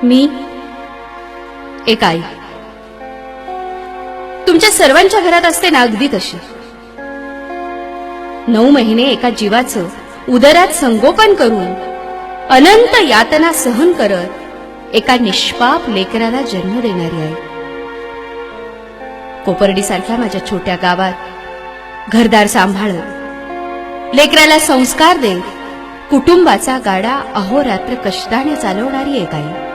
मी एक आई तुमच्या सर्वांच्या घरात असते ना, अगदी तशी. 9 महिने एका जीवाचं उदरात संगोपन करून अनंत यातना सहन करत एका निष्पाप लेकराला जन्म देणारी आहे. कोपर्डी सारख्या माझ्या छोट्या गावात घरदार सांभाळत लेकराला संस्कार देत कुटुंबाचा गाडा अहोरात्र कष्टाने चालवणारी एक आई.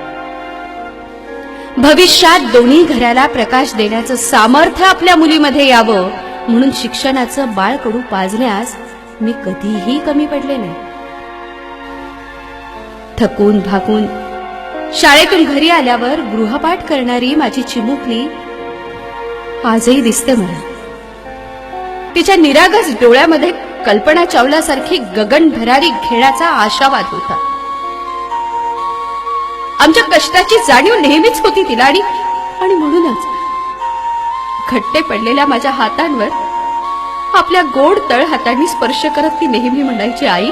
भविष्यात दोन्ही घराला प्रकाश देण्याचं सामर्थ्य आपल्या मुलीमध्ये यावं म्हणून शिक्षणाचं बाळकडू पाजण्यास मी कधीही कमी पडले नाही. थकून भागून शाळेतून घरी आल्यावर गृहपाठ करणारी माझी चिमुकली आजही दिसते मला. तिच्या निरागस डोळ्यामध्ये कल्पना चावलासारखी गगनभरारी घेण्याचा आशावाद होता. आमच्या कष्टाची जाणीव नेहमीच होती तिला आणि म्हणूनच खट्टे पडलेल्या माझ्या हातांवर आपल्या गोड तळ हातांनी स्पर्श करत ती नेहमी म्हणायची, आई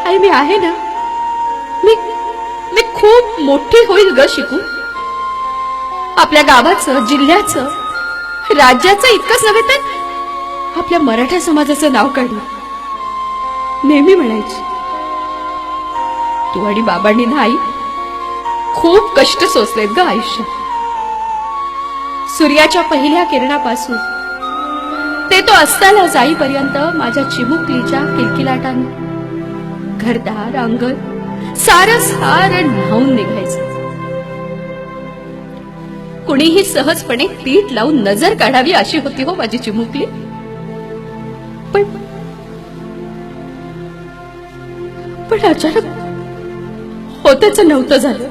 आई मी आहे ना, मी खूप मोठी होईल ग शिकून. आपल्या गावाचं, जिल्ह्याचं, राज्याचं इतकंच नव्हे तर आपल्या मराठा समाजाचं नाव काढलं. नेहमी म्हणायची, तू आणि बाबांनी नाही खूप कष्ट सोसलेत ग आयुष्यात. सूर्याच्या पहिल्या किरणापासून ते तो अस्ताला जाईपर्यंत माझ्या चिमुकलीच्या किलकिलाटांनी घरदार, अंगण सार न्हावून निघायचं. कुणीही सहजपणे तीट लावून नजर काढावी अशी होती हो माझी चिमुकली. पण अचानक होतेच नव्हतं झालं.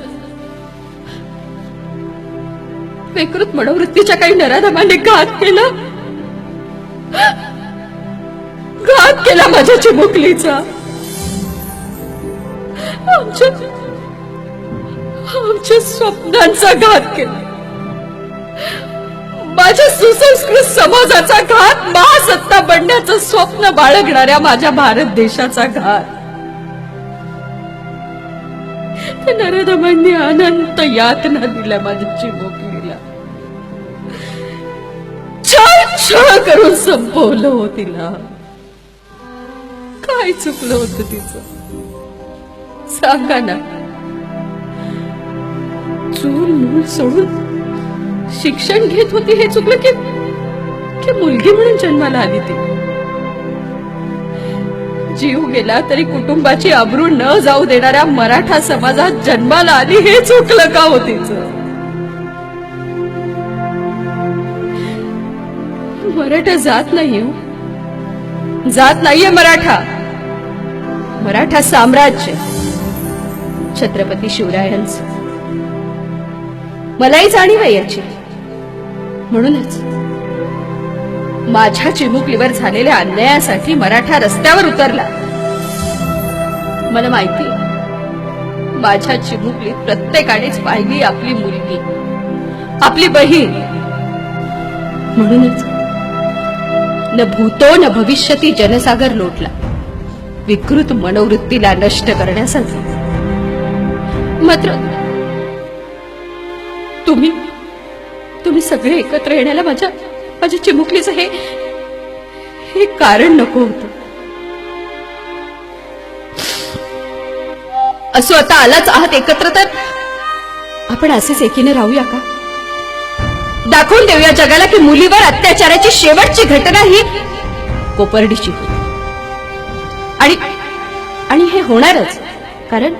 विकृत मनोवृत्तीच्या काही नराधमांनी घात केला माझ्या चिमुकलीचा. आमच्या स्वप्नांचा घात केला. माझ्या सुसंस्कृत समाजाचा घात, महासत्ता बनण्याचं स्वप्न बाळगणाऱ्या माझ्या भारत देशाचा घात. त्या नराधमांनी अनंत यातना दिल्या माझ्या चिमुकलीला. छळ करून संपवलं हो तिला. काय चुकलं होतं तिचं सांगा ना. चूल मूल सोडून शिक्षण घेत होती हे चुकलं की मुलगी म्हणून जन्माला आली ती. जीव गेला तरी कुटुंबाची आबरू न जाऊ देणाऱ्या मराठा समाजात जन्माला आली हे चुकलं का हो तिचं. मराठा जात नाही हो, जात नाहीये मराठा. मराठा साम्राज्य छत्रपती शिवरायांचं. मलाही जाणीव आहे याची. म्हणूनच माझ्या चिमुकलीवर झालेल्या अन्यायासाठी मराठा रस्त्यावर उतरला. मला माहिती माझ्या चिमुकलीत प्रत्येकानेच पाहिली आपली मुलगी, आपली बहीण. म्हणूनच न भूतो न भविष्यती जनसागर लोटला विकृत मनोवृत्तीला नष्ट करण्यासाठी. मात्र तुम्ही सगळे एकत्र येण्याला माझ्या चिमुकलीचं हे कारण नको होतं. असो आता आलाच आहात एकत्र तर आपण असेच एकीने राहूया का. दाखवून देऊया जगाला की मुलीवर अत्याचाराची शेवटची घटना ही कोपर्डीची होती. आणि हे होणारच. कारण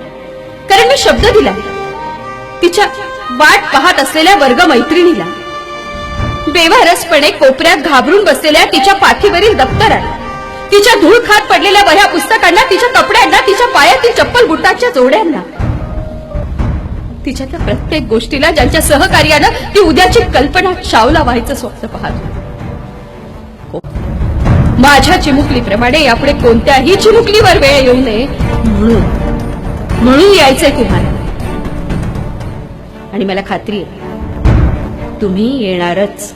मी शब्द दिला तिच्या वाट पाहत असलेल्या वर्ग मैत्रिणीला. बेवारसपणे कोपऱ्यात घाबरून बसलेल्या तिच्या पाठीवरील दप्तराला, तिच्या धूळ खात पडलेल्या वह्या पुस्तकांना, तिच्या कपड्यांना, तिच्या पायातील चप्पल बुटाच्या जोड्यांना, तिच्यातल्या प्रत्येक गोष्टीला ज्यांच्या सहकार्यानं ती उद्याची कल्पना चावला व्हायचं स्वप्न पाहत. माझ्या चिमुकलीप्रमाणे यापुढे कोणत्याही चिमुकलीवर वेळ येऊ नये म्हणून यायचंय तुम्हाला. आणि मला खात्री आहे तुम्ही येणारच.